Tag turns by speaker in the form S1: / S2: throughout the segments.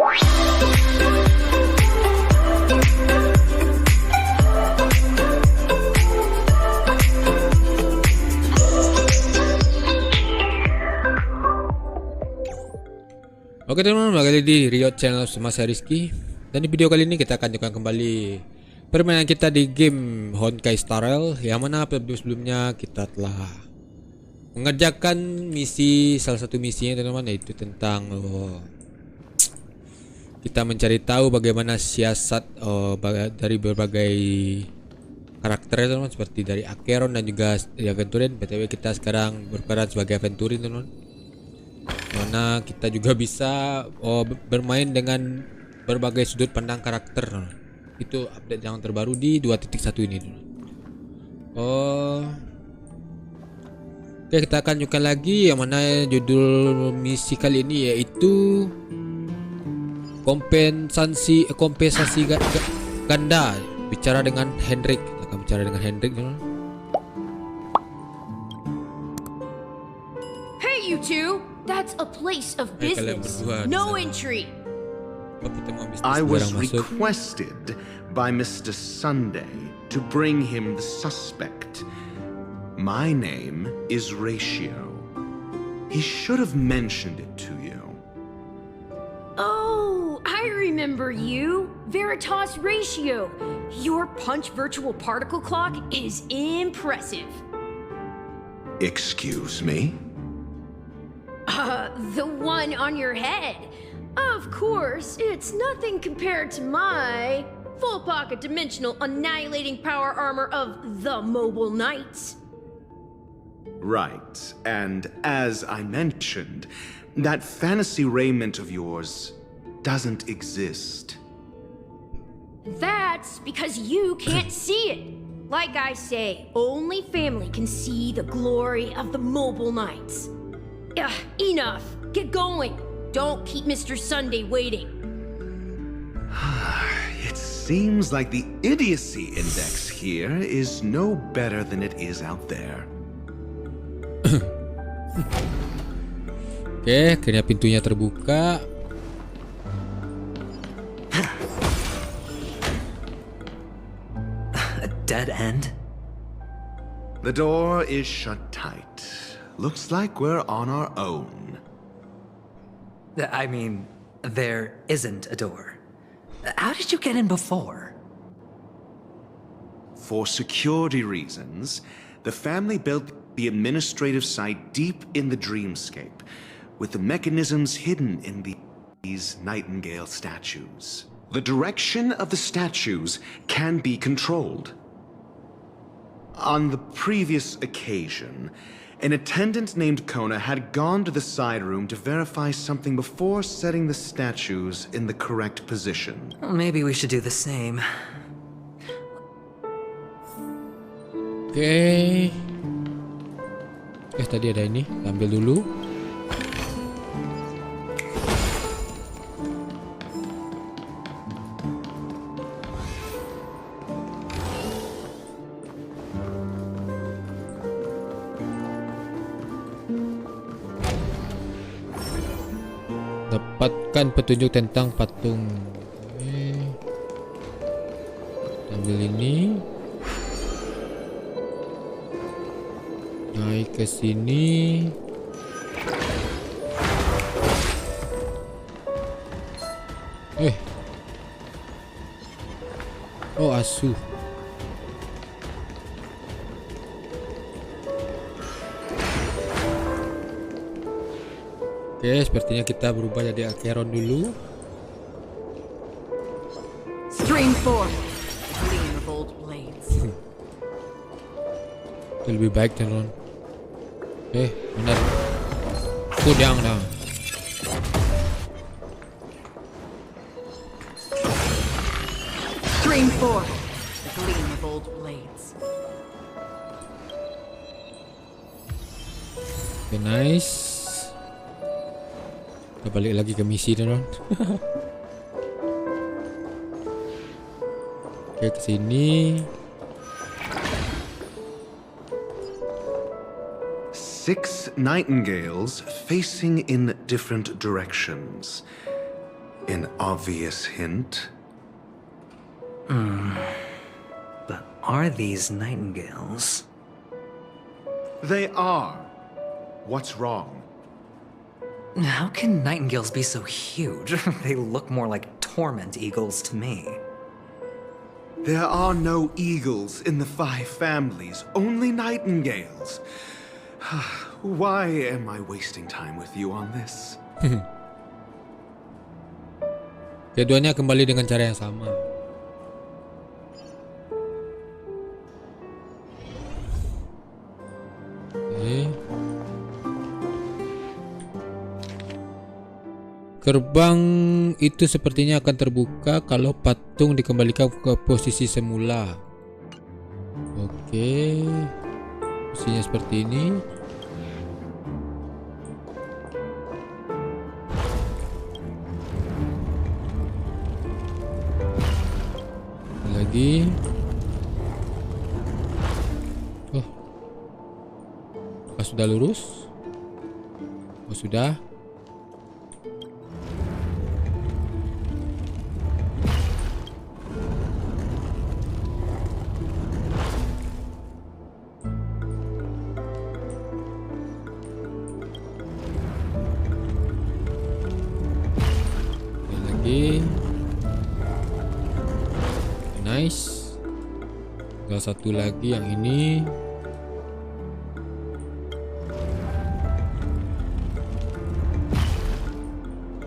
S1: Oke teman-teman, balik lagi di Riot Channel sama saya Rizky. Dan di video kali ini kita akan lanjutkan kembali permainan kita di game Honkai Star Rail, yang mana video sebelumnya kita telah mengerjakan misi, salah satu misinya teman-teman, yaitu tentang kita mencari tahu bagaimana siasat dari berbagai karakter teman-teman, seperti dari acheron dan juga di aventurin. BTW kita sekarang berperan sebagai aventurin teman-teman, mana kita juga bisa bermain dengan berbagai sudut pandang karakter. Itu update yang terbaru di 2.1 ini dulu. Oke, kita akan lanjutkan lagi, yang mana judul misi kali ini yaitu kompensasi Ganda. Bicara dengan Hendrik. Kita akan bicara dengan Hendrik teman.
S2: Hey you two, that's a place of business. No entry.
S3: I was requested by Mr. Sunday to bring him the suspect. My name is Ratio. He should have mentioned it to you.
S2: Oh, I remember you. Veritas Ratio. Your punch virtual particle clock is impressive.
S3: Excuse me?
S2: The one on your head. Of course, it's nothing compared to my full pocket dimensional annihilating power armor of the Mobile Knights.
S3: Right, and as I mentioned, that fantasy raiment of yours doesn't exist.
S2: That's because you can't see it. Like I say, only family can see the glory of the Mobile Knights. Enough. Get going. Don't keep Mr. Sunday waiting.
S3: It seems like the idiocy index here is no better than it is out there.
S1: Oke, akhirnya pintunya terbuka.
S4: A dead end?
S3: The door is shut tight. Looks like we're on our own.
S4: I mean, there isn't a door. How did you get in before?
S3: For security reasons, the family built the administrative site deep in the dreamscape, with the mechanisms hidden in these nightingale statues. The direction of the statues can be controlled. On the previous occasion, an attendant named Kona had gone to the side room to verify something before setting the statues in the correct position.
S4: Well, maybe we should do the same.
S1: Oke. Tadi ada ini, ambil dulu. Dapatkan petunjuk tentang patung. Ambil ini. Naik ke sini. Oh, asuh. Oke, sepertinya kita berubah jadi acheron dulu.
S2: Stream 4. Gleam of old blades.
S1: Lebih baik teman. Benar. Kudang dah.
S2: Stream 4. The gleam of old blades.
S1: Okay, nice. Kita balik lagi ke misi teman. Oke, ke sini.
S3: 6 nightingales facing in different directions. An obvious hint?
S4: But are these nightingales?
S3: They are. What's wrong?
S4: How can nightingales be so huge? They look more like torment eagles to me.
S3: There are no eagles in the 5 families, only nightingales. Why am I wasting time with you on this?
S1: Keduanya kembali dengan cara yang sama. Oke. Gerbang itu sepertinya akan terbuka kalau patung dikembalikan ke posisi semula. Oke. Posisinya seperti ini. Lagi. Oh. Apakah sudah lurus? Oh, sudah. Nice. Tinggal satu lagi yang ini.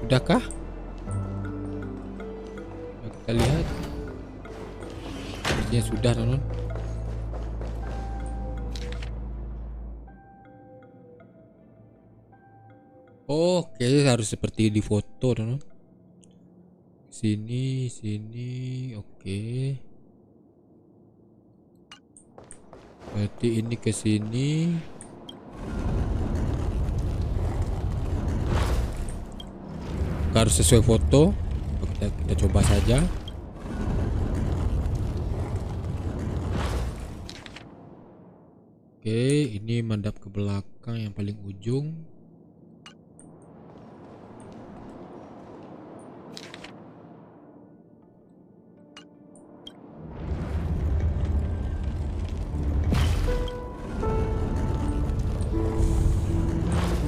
S1: Sudahkah? Kita lihat. Sepertinya sudah, teman-teman. Oke, harus seperti di foto, teman-teman. Sini, oke. Berarti ini ke sini. Harus sesuai foto. Kita coba saja. Oke, ini mandap ke belakang yang paling ujung.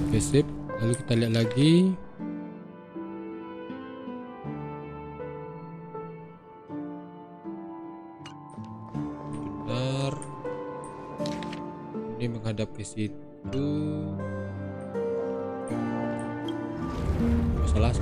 S1: Oke, sip. Lalu kita lihat lagi. Benar. Ini menghadap ke situ. Oh, salah.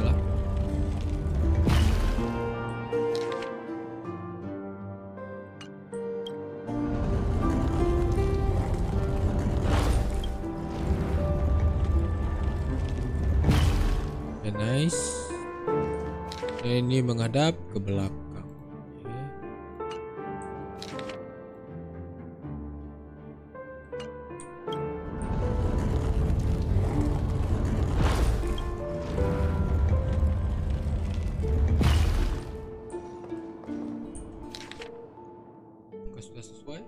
S1: Nice. Ini menghadap ke belakang. Apakah sudah sesuai?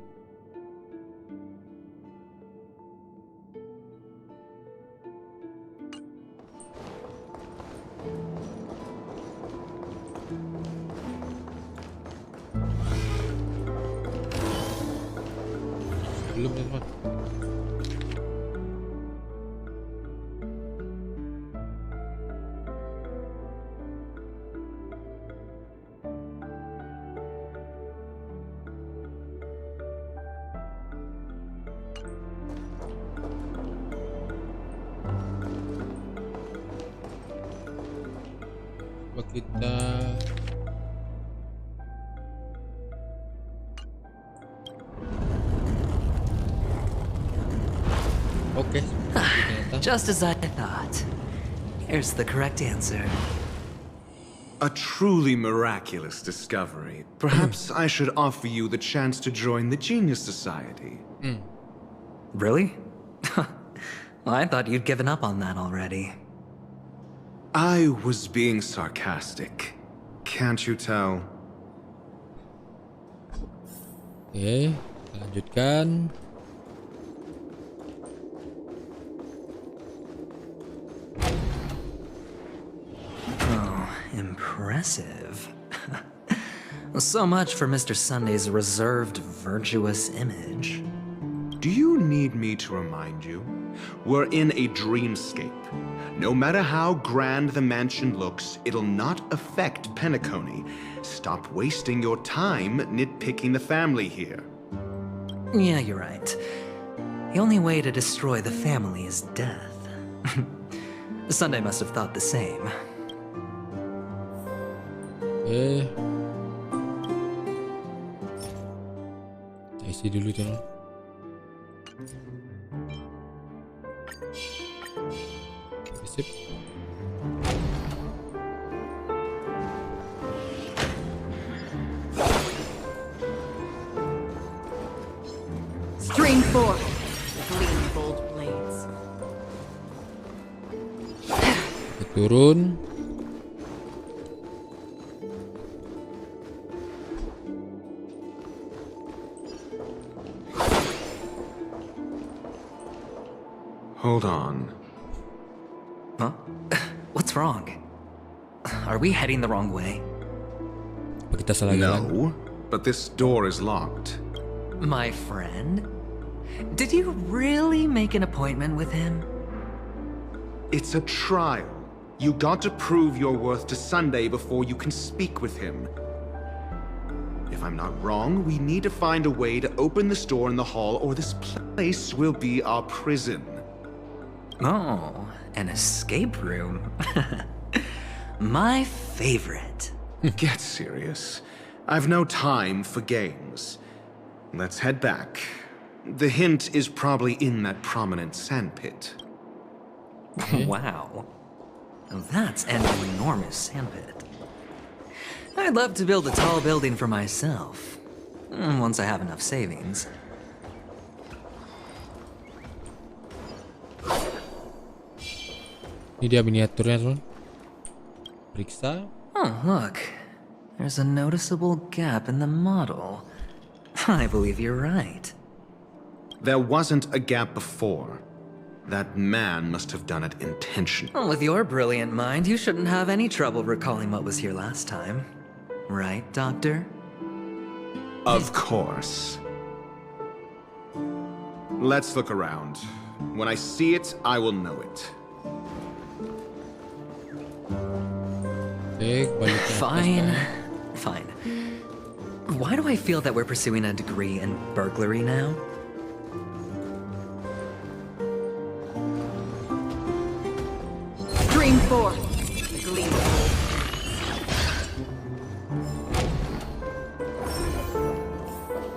S1: Belum, teman. Coba kita oke.
S4: Just as I thought. Here's the correct answer.
S3: A truly miraculous discovery. Perhaps I should offer you the chance to join the Genius Society.
S4: Really? Well, I thought you'd given up on that already.
S3: I was being sarcastic. Can't you tell?
S1: Oke, kita lanjutkan.
S4: impressive. So much for Mr. Sunday's reserved, virtuous image.
S3: Do you need me to remind you? We're in a dreamscape. No matter how grand the mansion looks, it'll not affect Penacony. Stop wasting your time nitpicking the family here.
S4: Yeah, you're right. The only way to destroy the family is death. Sunday must have thought the same.
S1: Saya isi dulu teman. Sip.
S2: Stream 4. The gleam of old blades.
S1: Turun.
S3: Hold on.
S4: Huh? What's wrong? Are we heading the wrong way?
S1: Apa kita salah jalan?
S3: No, but this door is locked.
S4: My friend? Did you really make an appointment with him?
S3: It's a trial. You got to prove your worth to Sunday before you can speak with him. If I'm not wrong, we need to find a way to open this door in the hall, or this place will be our prison.
S4: Oh, an escape room. My favorite.
S3: Get serious. I've no time for games. Let's head back. The hint is probably in that prominent sandpit.
S4: Wow. That's an enormous sandpit. I'd love to build a tall building for myself. Once I have enough savings.
S1: Ini dia miniaturnya teman. Periksa.
S4: Oh, look. There's a noticeable gap in the model. I believe you're right.
S3: There wasn't a gap before. That man must have done it intentionally.
S4: Well, with your brilliant mind, you shouldn't have any trouble recalling what was here last time. Right, Doctor?
S3: Of course. Let's look around. When I see it, I will know it.
S1: Balik ke atas,
S4: Fine.
S1: Pak.
S4: Fine. Why do I feel that we're pursuing a degree in burglary now?
S2: Stream 4. The gleam of old.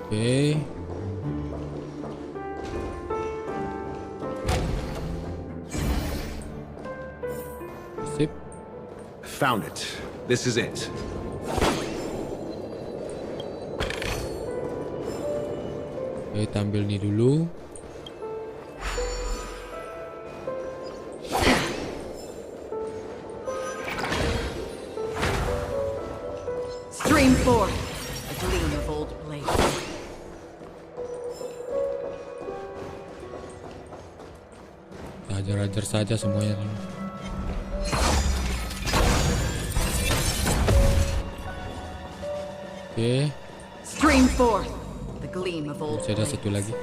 S1: Oke. Sip.
S3: Found it. This is it.
S1: Oke, kita ambil ini dulu.
S2: Stream 4. The gleam of old blades.
S1: Kita hajar-hajar saja semuanya teman. Oke,
S2: Stream 4. The gleam of old
S1: masih ada
S2: blades.
S1: satu lagi.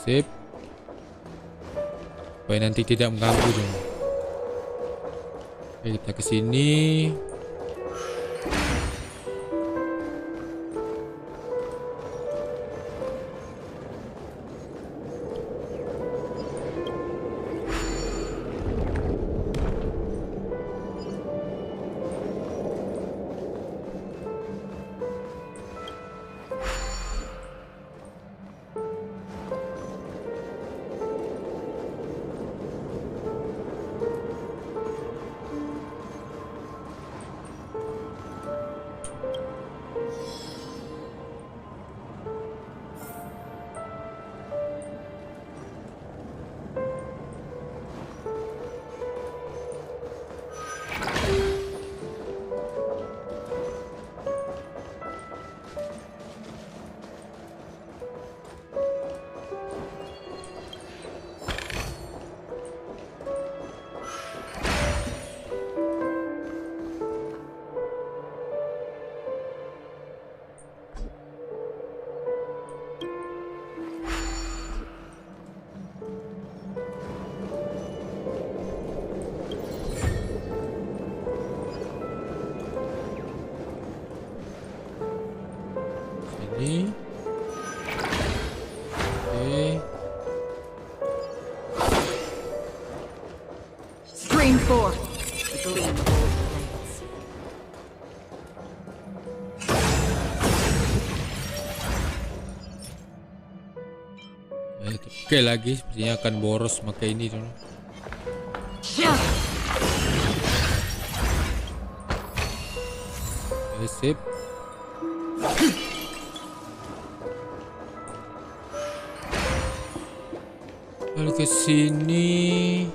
S1: Sip. Supaya nanti tidak mengganggu dong. Oke, kita ke sini. Ini. Oke.
S2: Stream forth the gleam of old blades.
S1: Oke lagi, sepertinya akan boros pakai ini dulu. Sip. Lalu ke sini.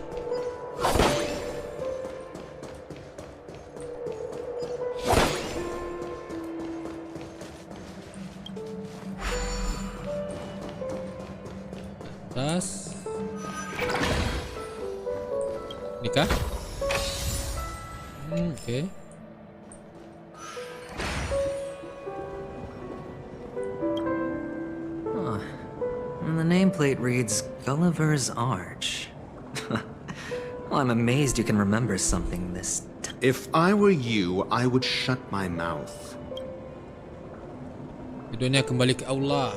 S1: Atas. Nikah. Oke.
S4: And the nameplate reads Gulliver's Arch. Well, I'm amazed you can remember something this.
S3: If I were you, I would shut my mouth.
S1: Keduanya kembali ke Allah.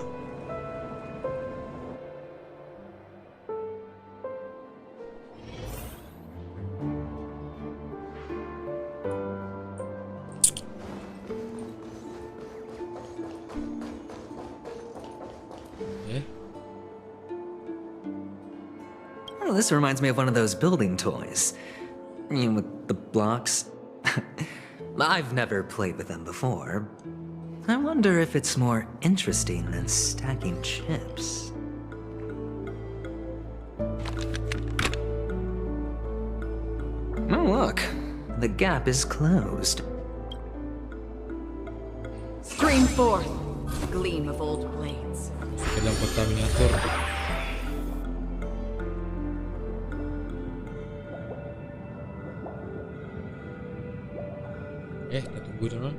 S4: Oh, this reminds me of one of those building toys. You know, with the blocks. I've never played with them before. I wonder if it's more interesting than stacking chips. Oh, look. The gap is closed.
S2: Stream forth the gleam of old blades.
S1: Dalam kota miniatur. Kita tunggu dulu.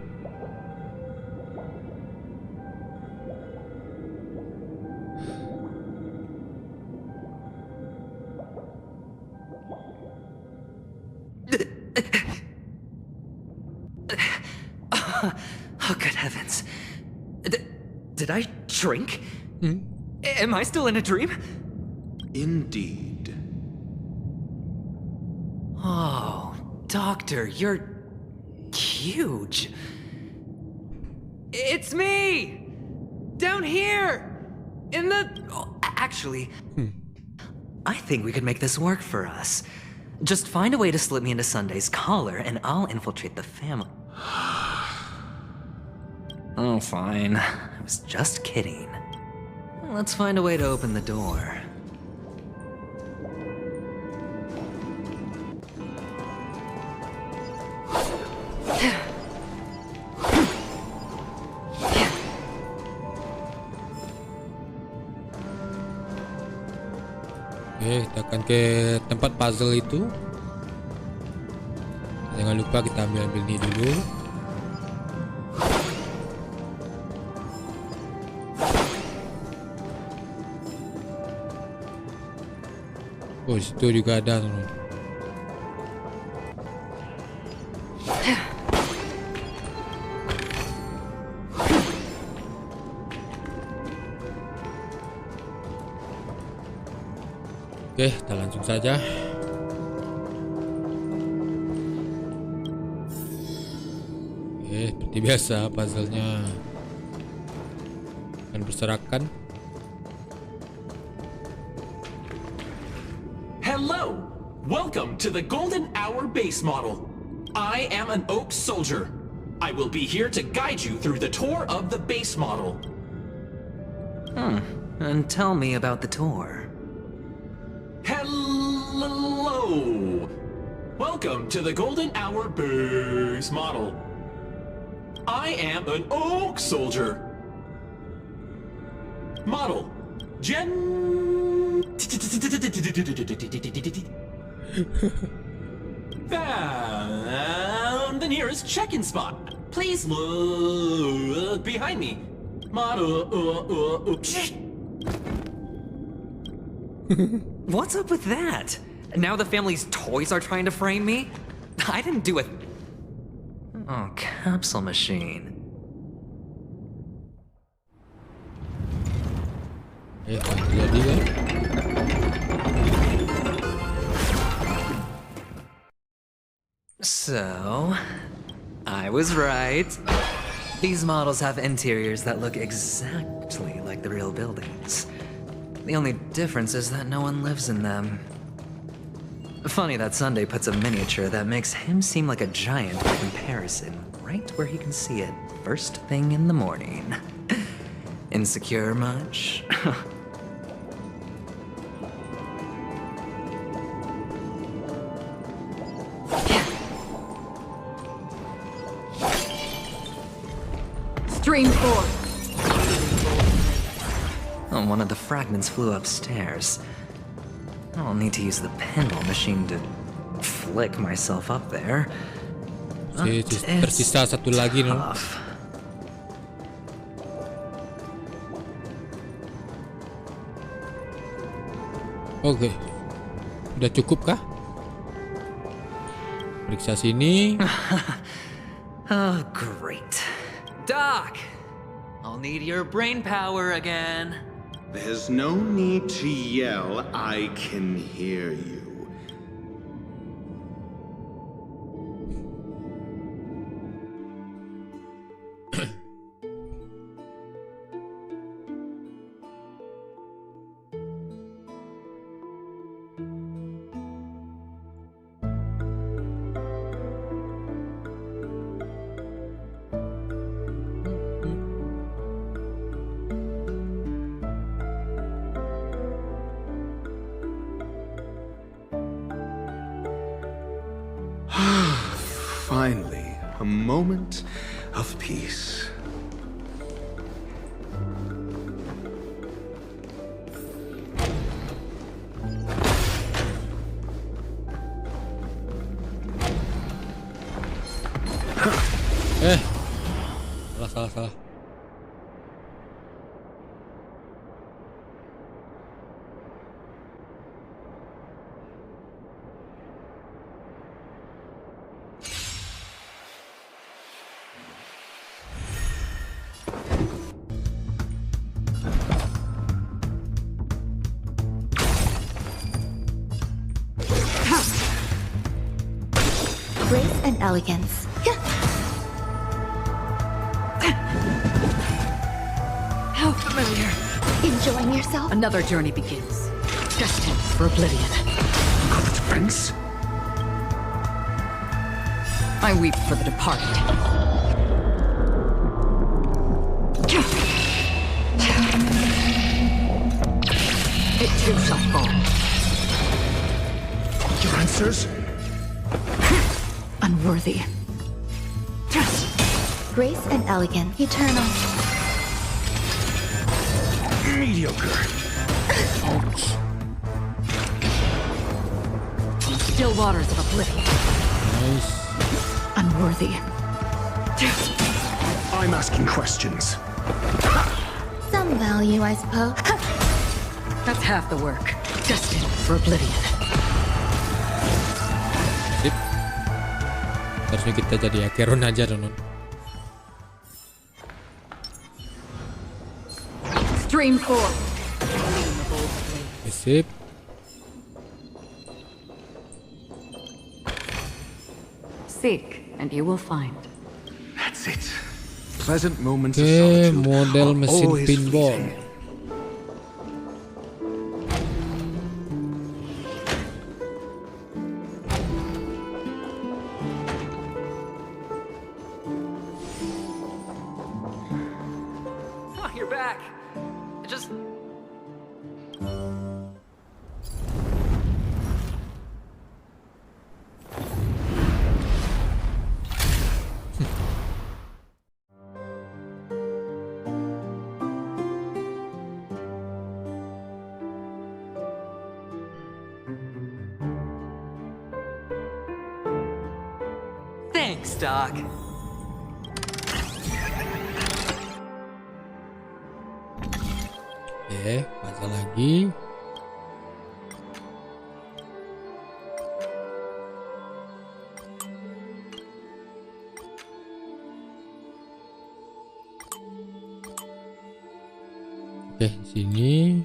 S4: Oh, good heavens. Did I drink? Am I still in a dream?
S3: Indeed.
S4: Oh, Doctor, you're huge. It's me! Down here! In the... Oh, actually, I think we could make this work for us. Just find a way to slip me into Sunday's collar and I'll infiltrate the family. Oh, fine. I was just kidding. Let's find a way to open the door.
S1: Oke, kita akan ke tempat puzzle itu. Jangan lupa kita ambil ini dulu. Oh, situ juga ada teman. Oke, kita langsung saja. Oke, seperti biasa puzzle-nya akan berserakan.
S5: Hello! Welcome to the Golden Hour base model. I am an Oak Soldier. I will be here to guide you through the tour of the base model.
S4: And tell me about the tour.
S5: Hello! Welcome to the Golden Hour base model. I am an Oak Soldier. Model. Found the nearest check-in spot. Please look behind me.
S4: What's up with that? Now the family's toys are trying to frame me? I didn't do it. Oh, capsule machine.
S1: Jadi kan.
S4: So, I was right. These models have interiors that look exactly like the real buildings. The only difference is that no one lives in them. Funny that Sunday puts a miniature that makes him seem like a giant by comparison right where he can see it first thing in the morning. Insecure much?
S2: Stream 4.
S4: Oh, one of the fragments flew upstairs. I'll need to use the pinball machine to flick myself up there.
S1: Tersisa satu lagi nih.
S4: Tough.
S1: Oke. Udah cukup kah? Periksa sini.
S4: Oh, great. Doc! I'll need your brain power again.
S3: There's no need to yell. I can hear you. Finally, a moment of peace.
S1: Salah.
S6: Grace and elegance.
S2: How familiar.
S6: Enjoying yourself?
S2: Another journey begins. Destined for oblivion.
S3: Defense?
S2: I weep for the departed. It too shall fall.
S3: Your answers?
S2: Unworthy.
S6: Grace and elegance. Eternal.
S3: Mediocre.
S2: Still waters of oblivion.
S1: Nice.
S2: Unworthy.
S3: I'm asking questions.
S6: Some value, I suppose.
S2: That's half the work. Destined for oblivion.
S1: Sip. Harusnya kita jadi acheron aja, teman.
S2: Stream 4.
S1: Sip.
S2: Seek, and you will find.
S3: That's it. Pleasant moments of
S1: Oke,
S3: solitude
S1: model
S3: are
S1: mesin
S3: always
S1: pinball.
S3: fleeting.
S4: Oh, you're back. Just... Thanks, Doc.
S1: Oke, baca lagi. Oke, sini.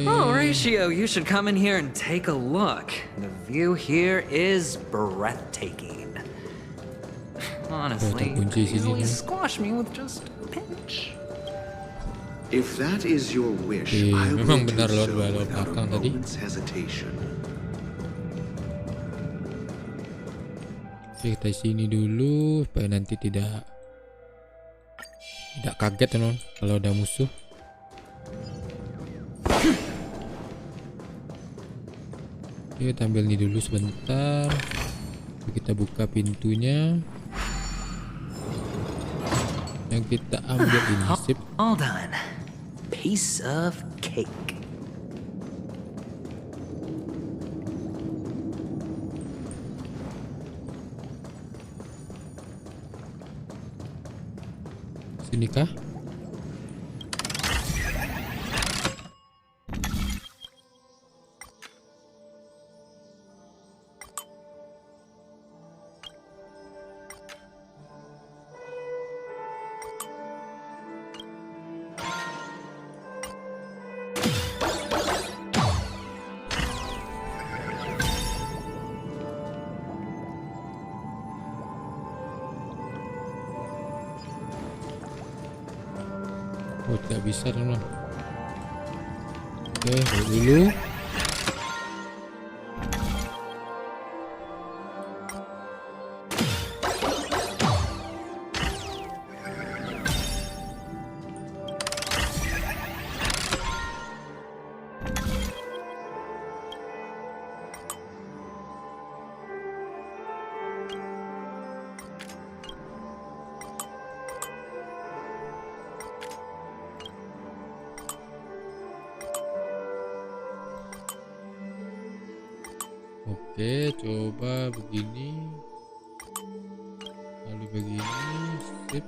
S4: Oh, Ratio, you should come in here and take a look. The view here is breathtaking. Honestly, you could easily squash me with just a pinch.
S3: If that is your wish,
S1: Oke,
S3: I will
S1: memang
S3: do
S1: benar
S3: so
S1: lewat
S3: without a
S1: belakang tadi.
S3: moment's hesitation.
S1: Oke, kita sini dulu supaya nanti tidak kaget teman kalau ada musuh. Oke, kita ambil ini dulu sebentar. Kita buka pintunya. Yang kita ambil ini sip.
S4: All done. Piece of cake.
S1: Sini kah? Oh, tidak bisa teman. Oke, balik dulu. Oke, coba begini. Lalu begini, sip.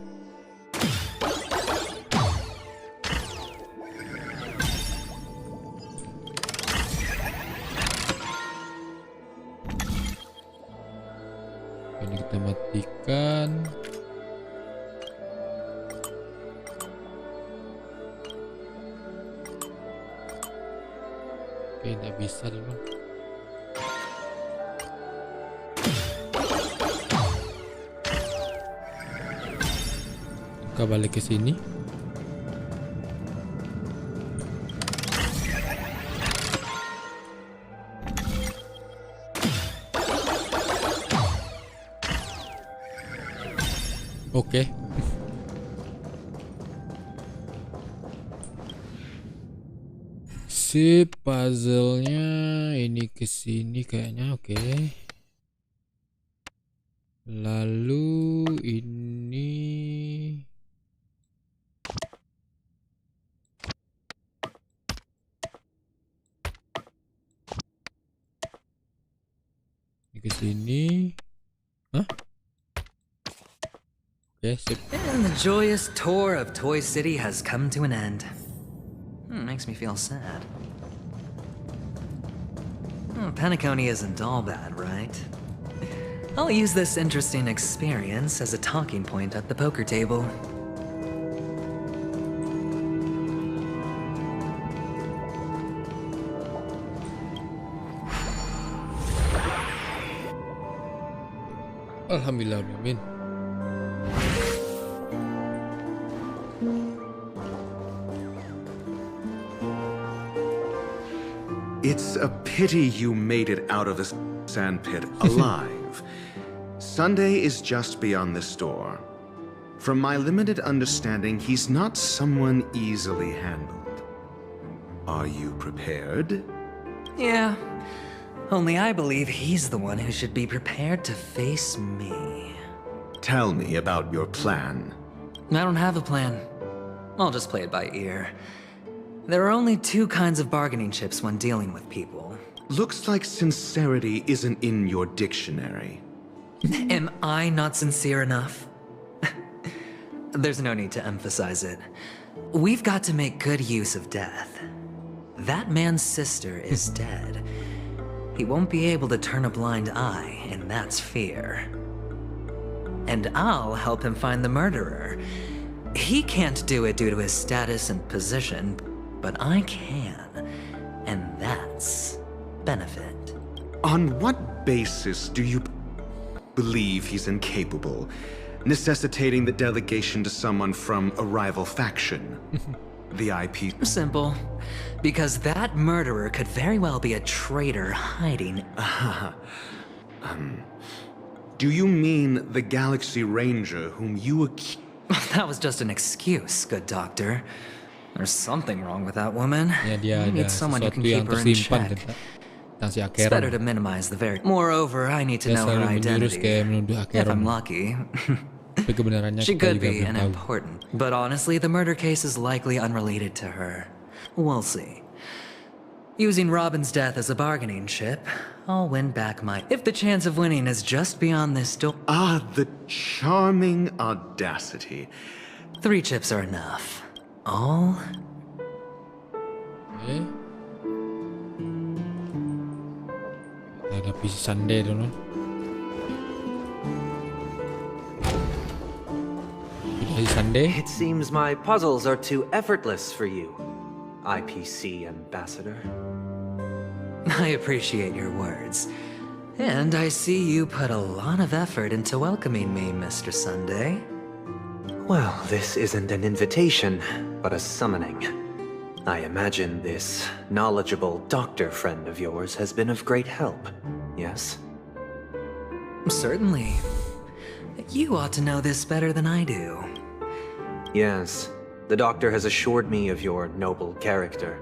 S1: Ini kita matikan. Oke, tidak bisa teman. Kita balik ke sini. Oke. Si puzzle-nya ini ke sini kayaknya. Oke. Lalu ini ke sini. Hah? Oke, sip.
S4: And the joyous tour of Toy City has come to an end. Makes me feel sad. Penacony isn't all bad, right? I'll use this interesting experience as a talking point at the poker table.
S1: Alhamdulillah, amin.
S3: It's a pity you made it out of the sandpit alive. Sunday is just beyond this door. From my limited understanding, he's not someone easily handled. Are you prepared?
S4: Yeah. Only I believe he's the one who should be prepared to face me.
S3: Tell me about your plan.
S4: I don't have a plan. I'll just play it by ear. There are only two kinds of bargaining chips when dealing with people.
S3: Looks like sincerity isn't in your dictionary.
S4: Am I not sincere enough? There's no need to emphasize it. We've got to make good use of death. That man's sister is dead. He won't be able to turn a blind eye, and that's fear. And I'll help him find the murderer. He can't do it due to his status and position, but I can. And that's benefit.
S3: On what basis do you believe he's incapable, necessitating the delegation to someone from a rival faction? The IP.
S4: Simple. Because that murderer could very well be a traitor hiding.
S3: Do you mean the Galaxy Ranger whom you accuse?
S4: That was just an excuse, good doctor. There's something wrong with that woman.
S1: Ya, dia
S4: You
S1: ada
S4: need someone who can
S1: sesuatu yang
S4: keep her in
S1: tersimpan
S4: check.
S1: tentang si
S4: It's better to
S1: Acheron.
S4: minimize the very. Moreover, I need to
S1: Dia
S4: know her
S1: selalu menjurus
S4: identity.
S1: kayak menuduh
S4: If I'm
S1: Acheron.
S4: lucky.
S1: Tapi kebenarannya
S4: She
S1: kita
S4: could
S1: juga
S4: be
S1: belum
S4: an
S1: tahu.
S4: important. But honestly, the murder case is likely unrelated to her. We'll see. Using Robin's death as a bargaining chip, I'll win back my. If the chance of winning is just beyond this door.
S3: Ah, the charming audacity.
S4: 3 chips are enough. All.
S1: Okay. Ada PC Sunday dulu. Hari Sunday.
S7: It seems my puzzles are too effortless for you, IPC Ambassador.
S4: I appreciate your words. And I see you put a lot of effort into welcoming me, Mr. Sunday.
S7: Well, this isn't an invitation, but a summoning. I imagine this knowledgeable doctor friend of yours has been of great help, yes?
S4: Certainly. You ought to know this better than I do.
S7: Yes, the doctor has assured me of your noble character.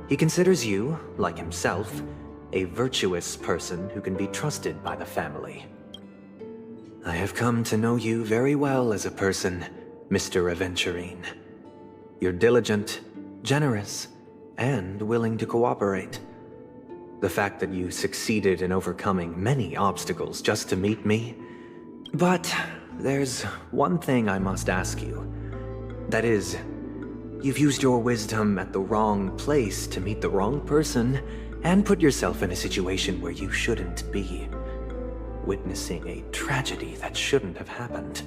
S7: He considers you, like himself, a virtuous person who can be trusted by the family. I have come to know you very well as a person, Mr. Aventurine. You're diligent, generous, and willing to cooperate. The fact that you succeeded in overcoming many obstacles just to meet me. But there's one thing I must ask you. That is, you've used your wisdom at the wrong place to meet the wrong person and put yourself in a situation where you shouldn't be, witnessing a tragedy that shouldn't have happened.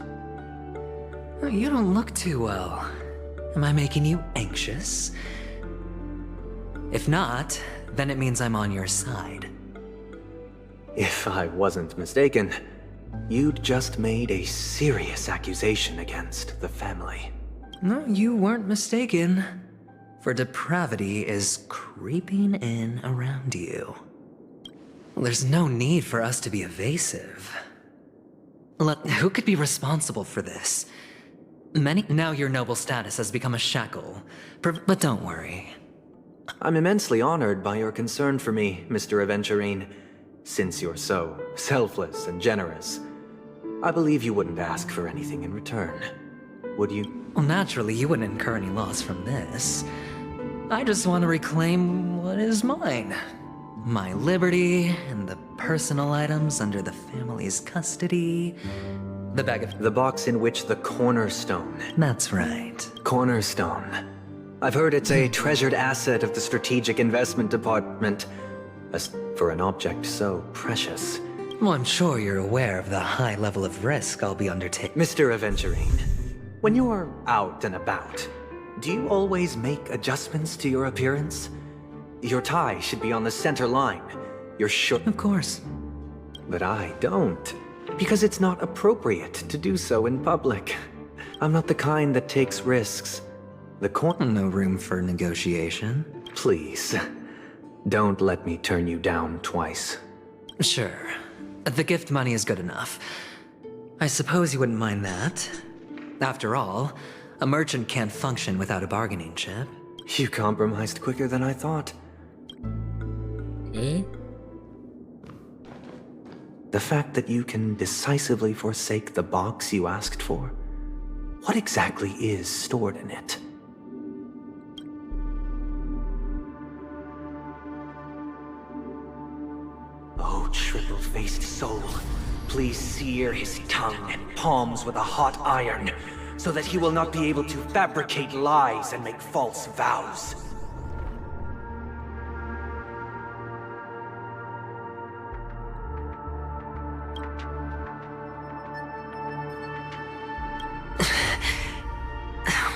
S4: You don't look too well. Am I making you anxious? If not, then it means I'm on your side.
S7: If I wasn't mistaken, you'd just made a serious accusation against the family.
S4: No, you weren't mistaken. For depravity is creeping in around you. There's no need for us to be evasive. Who could be responsible for this? Now your noble status has become a shackle. But don't worry.
S7: I'm immensely honored by your concern for me, Mr. Aventurine. Since you're so selfless and generous, I believe you wouldn't ask for anything in return, would you?
S4: Well, naturally, you wouldn't incur any loss from this. I just want to reclaim what is mine. My liberty and the personal items under the family's custody. The bag of...
S7: The box in which the cornerstone.
S4: That's right.
S7: Cornerstone. I've heard it's a treasured asset of the Strategic Investment Department. As for an object so precious.
S4: Well, I'm sure you're aware of the high level of risk I'll be undertaking.
S7: Mr. Aventurine, when you're out and about, do you always make adjustments to your appearance? Your tie should be on the center line. Your shirt...
S4: Of course.
S7: But I don't. Because it's not appropriate to do so in public. I'm not the kind that takes risks.
S4: No room for negotiation.
S7: Please, don't let me turn you down twice.
S4: Sure. The gift money is good enough. I suppose you wouldn't mind that. After all, a merchant can't function without a bargaining chip.
S7: You compromised quicker than I thought.
S1: Okay.
S7: The fact that you can decisively forsake the box you asked for, what exactly is stored in it? Oh, triple-faced soul, please sear his tongue and palms with a hot iron, so that he will not be able to fabricate lies and make false vows.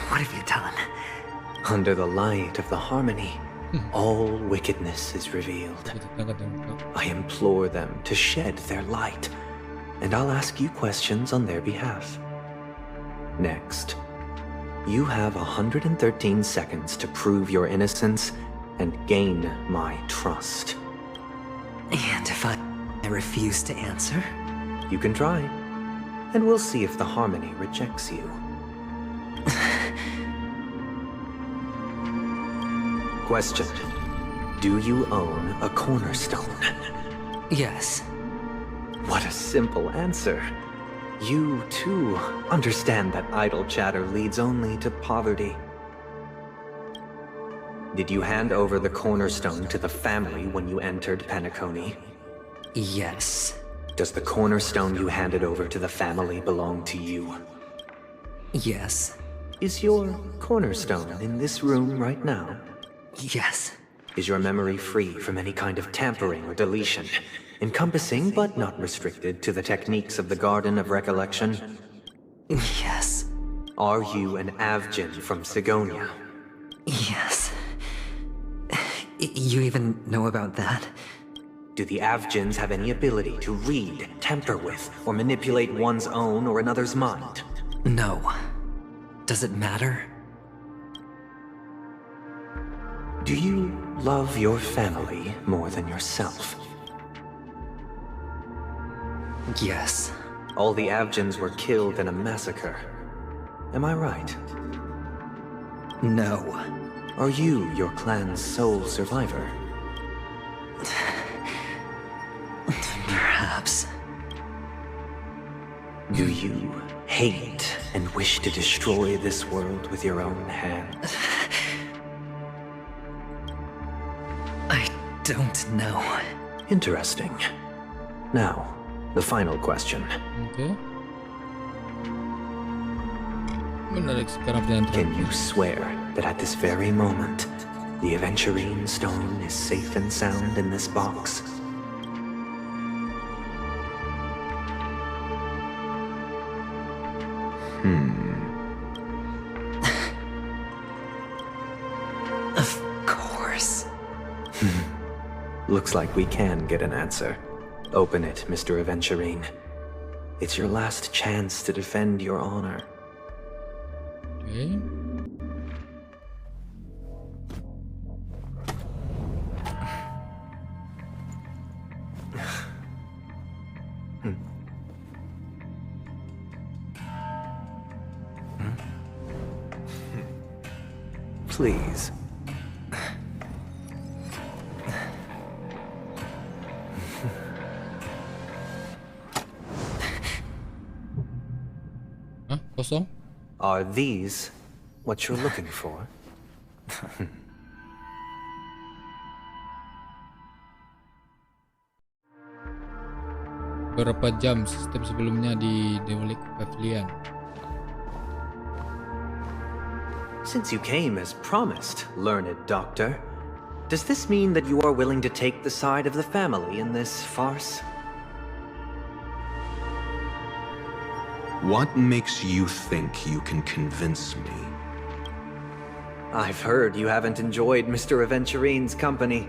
S4: What have you done?
S7: Under the light of the harmony, all wickedness is revealed. I implore them to shed their light, and I'll ask you questions on their behalf. Next, you have 113 seconds to prove your innocence and gain my trust.
S4: And if I refuse to answer?
S7: You can try, and we'll see if the harmony rejects you. Question. Do you own a cornerstone?
S4: Yes.
S7: What a simple answer. You, too, understand that idle chatter leads only to poverty. Did you hand over the cornerstone to the family when you entered Penacony?
S4: Yes.
S7: Does the cornerstone you handed over to the family belong to you?
S4: Yes.
S7: Is your cornerstone in this room right now?
S4: Yes.
S7: Is your memory free from any kind of tampering or deletion, encompassing but not restricted to the techniques of the Garden of Recollection?
S4: Yes.
S7: Are you an Avgin from Sigonia?
S4: Yes. You even know about that?
S7: Do the Avgins have any ability to read, tamper with, or manipulate one's own or another's mind?
S4: No. Does it matter?
S7: Do you love your family more than yourself?
S4: Yes.
S7: All the Avgins were killed in a massacre. Am I right?
S4: No.
S7: Are you your clan's sole survivor?
S4: Perhaps.
S7: Do you hate and wish to destroy this world with your own hand?
S4: I don't know.
S7: Interesting. Now, the final question.
S1: Oke. Menarik sekarang pertanyaan
S7: Can
S1: terakhir.
S7: you swear that at this very moment, the Aventurine stone is safe and sound in this box?
S4: Of course.
S7: Looks like we can get an answer. Open it, Mr. Aventurine. It's your last chance to defend your honor.
S1: Oke.
S7: Please.
S1: Hah? Kosong?
S7: Are these what you're looking for?
S1: Berapa jam sistem sebelumnya di Demolic Pavilion?
S7: Since you came as promised, learned doctor, does this mean that you are willing to take the side of the family in this farce?
S3: What makes you think you can convince me?
S7: I've heard you haven't enjoyed Mr. Aventurine's company.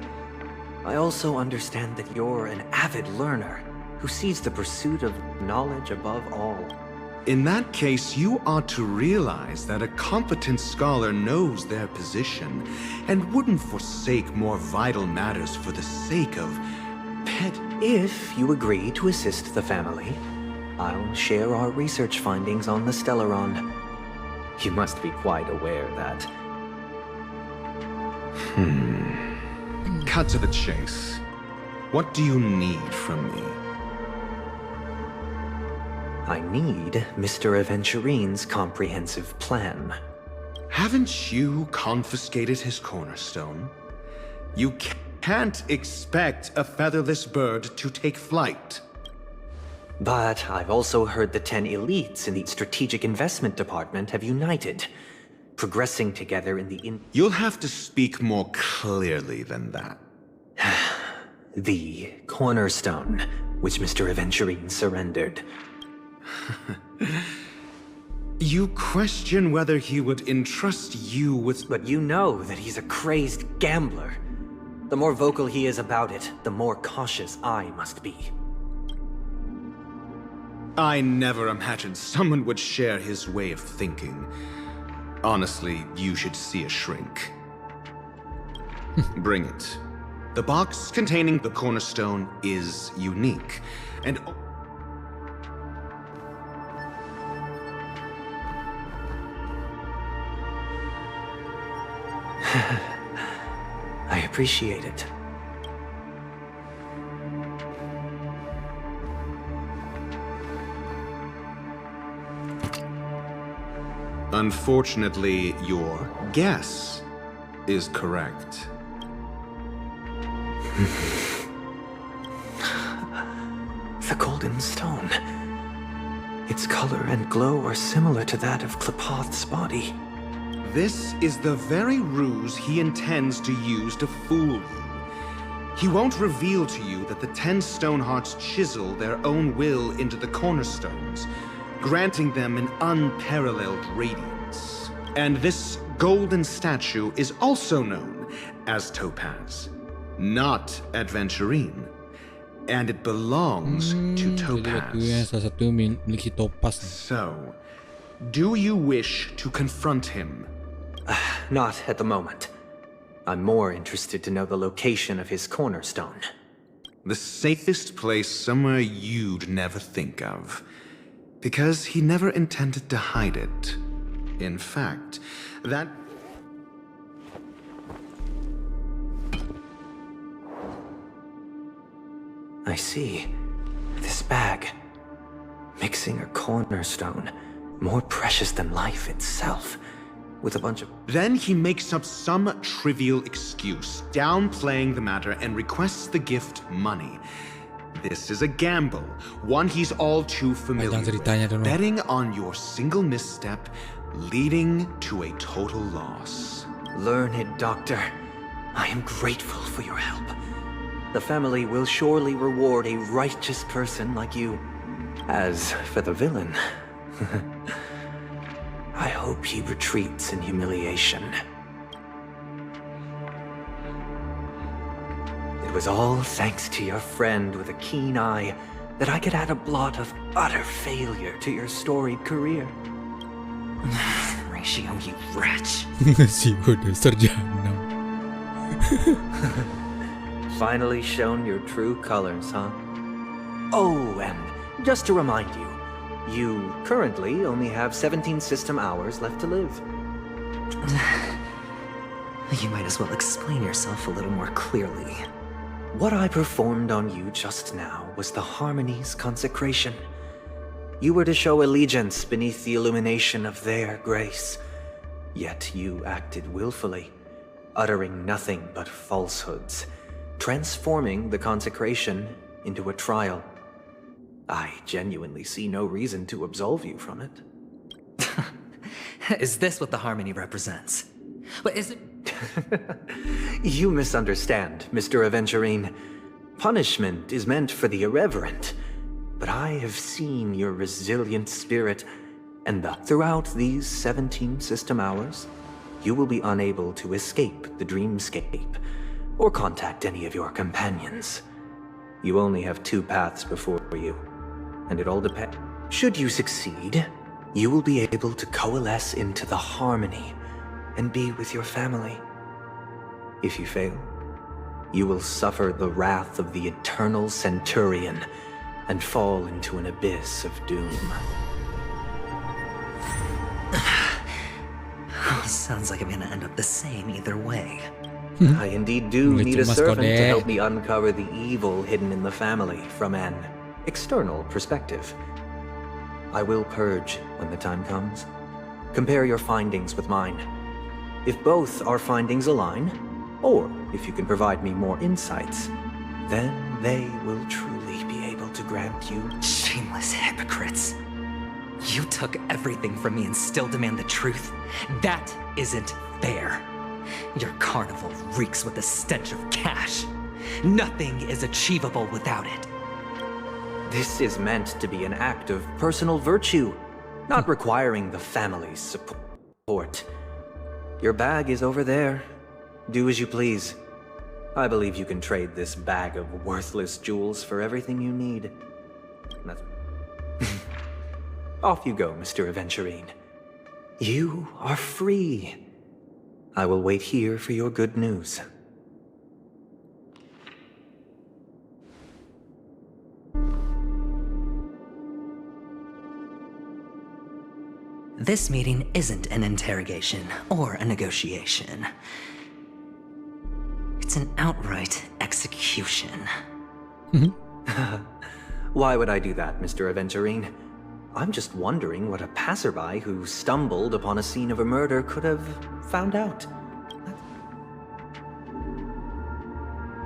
S7: I also understand that you're an avid learner who sees the pursuit of knowledge above all.
S3: In that case, you ought to realize that a competent scholar knows their position and wouldn't forsake more vital matters for the sake of pet.
S7: If you agree to assist the family, I'll share our research findings on the Stellaron. You must be quite aware that...
S3: Cut to the chase. What do you need from me?
S7: I need Mr. Aventurine's comprehensive plan.
S3: Haven't you confiscated his cornerstone? You can't expect a featherless bird to take flight.
S7: But I've also heard the 10 elites in the Strategic Investment Department have united, progressing together in the
S3: You'll have to speak more clearly than that.
S7: the cornerstone, which Mr. Aventurine surrendered.
S3: You question whether he would entrust you with...
S7: But you know that he's a crazed gambler. The more vocal he is about it, the more cautious I must be.
S3: I never imagined someone would share his way of thinking. Honestly, you should see a shrink. Bring it. The box containing the cornerstone is unique, and...
S7: I appreciate it.
S3: Unfortunately, your guess is correct.
S7: The golden stone. Its color and glow are similar to that of Klepoth's body.
S3: This is the very ruse he intends to use to fool you. He won't reveal to you that the 10 Stonehearts chisel their own will into the cornerstones, granting them an unparalleled radiance. And this golden statue is also known as Topaz, not Adventurine. And it belongs to Topaz.
S1: Salah satu milik si Topaz.
S3: So, do you wish to confront him?
S7: Not at the moment. I'm more interested to know the location of his cornerstone.
S3: The safest place somewhere you'd never think of. Because he never intended to hide it. In fact, that...
S7: I see. This bag. Mixing a cornerstone. More precious than life itself. With a bunch of...
S3: Then he makes up some trivial excuse, downplaying the matter and requests the gift money. This is a gamble, one he's all too familiar with, betting on your single misstep, leading to a total loss.
S7: Learned doctor, I am grateful for your help. The family will surely reward a righteous person like you. As for the villain, I hope he retreats in humiliation. It was all thanks to your friend with a keen eye that I could add a blot of utter failure to your storied career. Ratio, you wretch.
S1: Sigo dasar jahanam.
S7: Finally shown your true colors, huh? Oh, and just to remind you, you currently only have 17 system hours left to live.
S4: You might as well explain yourself a little more clearly.
S7: What I performed on you just now was the Harmony's consecration. You were to show allegiance beneath the illumination of their grace. Yet you acted willfully, uttering nothing but falsehoods, transforming the consecration into a trial. I genuinely see no reason to absolve you from it.
S4: Is this what the Harmony represents? But is it...
S7: You misunderstand, Mr. Aventurine. Punishment is meant for the irreverent. But I have seen your resilient spirit, and throughout these 17 system hours, you will be unable to escape the dreamscape, or contact any of your companions. You only have 2 paths before you, and it all depends. Should you succeed, you will be able to coalesce into the Harmony and be with your family. If you fail, you will suffer the wrath of the eternal Centurion and fall into an abyss of doom.
S4: Sounds like I'm gonna end up the same either way.
S7: I indeed do need a servant to help me uncover the evil hidden in the family from an external perspective. I will purge when the time comes. Compare your findings with mine. If both our findings align, or if you can provide me more insights, then they will truly be able to grant you...
S4: Shameless hypocrites. You took everything from me and still demand the truth? That isn't fair. Your carnival reeks with the stench of cash. Nothing is achievable without it.
S7: This is meant to be an act of personal virtue. not requiring the family's support. Your bag is over there. Do as you please. I believe you can trade this bag of worthless jewels for everything you need. That's... Off you go, Mr. Aventurine. You are free. I will wait here for your good news.
S4: This meeting isn't an interrogation or a negotiation. It's an outright execution.
S7: Why would I do that, Mr. Aventurine? I'm just wondering what a passerby who stumbled upon a scene of a murder could have found out.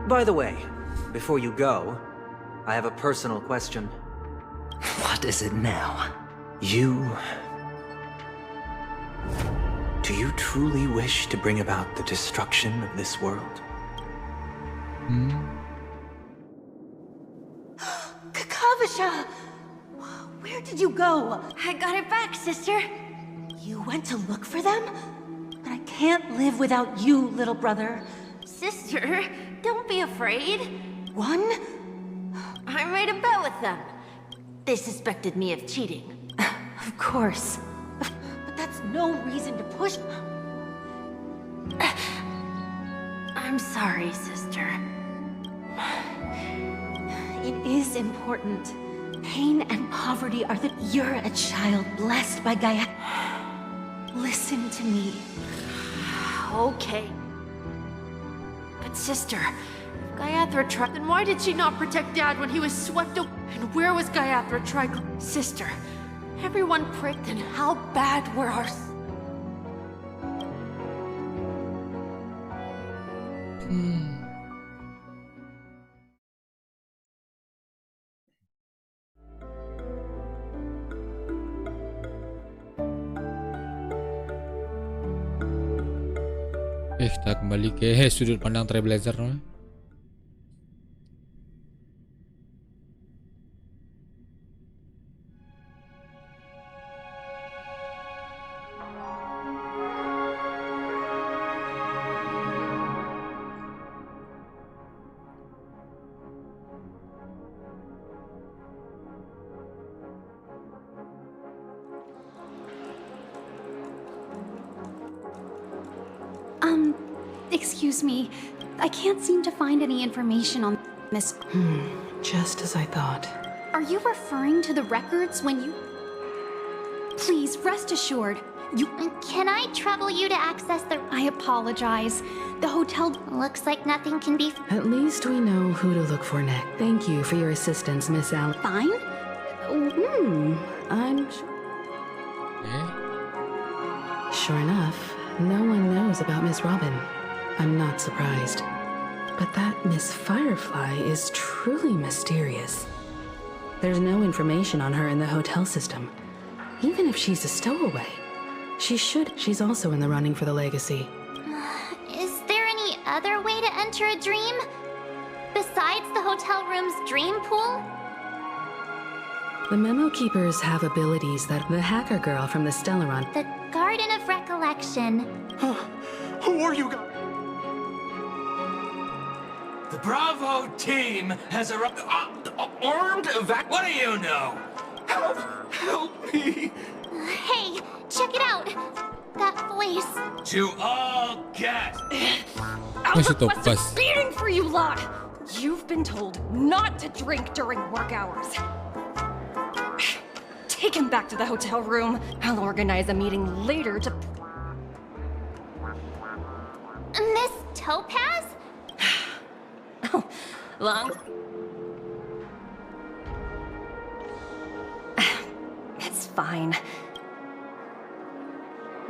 S7: By the way, before you go, I have a personal question.
S4: What is it now?
S7: Do you truly wish to bring about the destruction of this world?
S8: Kakavasha! Where did you go?
S2: I got it back, sister.
S8: You went to look for them? But I can't live without you, little brother.
S2: Sister, don't be afraid.
S8: One?
S2: I made a bet with them. They suspected me of cheating.
S8: Of course. But that's no reason to push...
S2: I'm sorry, sister.
S8: It is important. Pain and poverty are the... You're a child blessed by Gaia. Listen to me.
S2: Okay. But sister, if Gayatri tried, then why did she not protect Dad when he was swept away? And where was Gayatri tried? Sister, everyone prayed, then how bad were our...
S1: Kita kembali ke sudut pandang Trailblazer.
S9: Excuse me. I can't seem to find any information on Miss...
S10: Just as I thought.
S9: Are you referring to the records when you... Please, rest assured.
S6: Can I trouble you to access the...
S9: I apologize. The hotel...
S6: Looks like nothing can be...
S10: At least we know who to look for next. Thank you for your assistance, Miss Allen.
S9: Fine?
S10: I'm... Sure enough, no one knows about Miss Robin. I'm not surprised. But that Miss Firefly is truly mysterious. There's no information on her in the hotel system. Even if she's a stowaway, she's also in the running for the legacy.
S6: Is there any other way to enter a dream? Besides the hotel room's dream pool?
S10: The Memo Keepers have abilities that the hacker girl from the Stellaron...
S6: The Garden of Recollection.
S5: Who are you guys? The Bravo team has armed what do you know? Help me!
S6: Hey, check it out! That voice.
S5: To all guests!
S1: Masih topas.
S2: Beating for you lot! You've been told not to drink during work hours. Take him back to the hotel room. I'll organize a meeting later to...
S6: Miss Topaz?
S2: Oh, long... It's fine.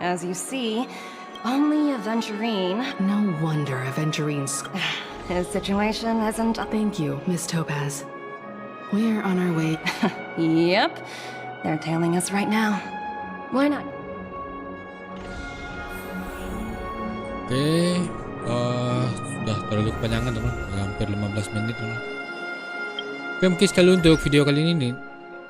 S2: As you see, only Aventurine...
S10: No wonder Aventurine's...
S2: His situation isn't...
S10: Thank you, Miss Topaz. We're on our way.
S2: Yep. They're tailing us right now. Why not?
S1: Oke, sudah terlalu kepanjangan teman, hampir 15 menit teman. Oke, mungkin sekali untuk video kali ini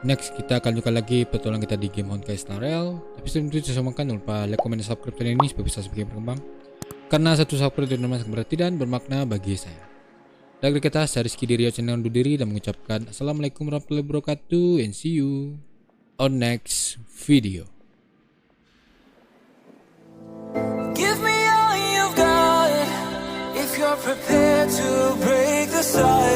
S1: Next kita akan juga lagi petualang kita di game Honkai Snarel. Tapi sebelum itu saya jangan lupa like, comment, dan subscribe channel ini supaya bisa semakin berkembang. Karena satu subscribe itu sangat berarti dan bermakna bagi saya. Dan kita, saya Rizky diri channel undur diri dan mengucapkan Assalamualaikum warahmatullahi wabarakatuh and see you on next video.
S11: Give me all you've got if you're prepared to break the silence.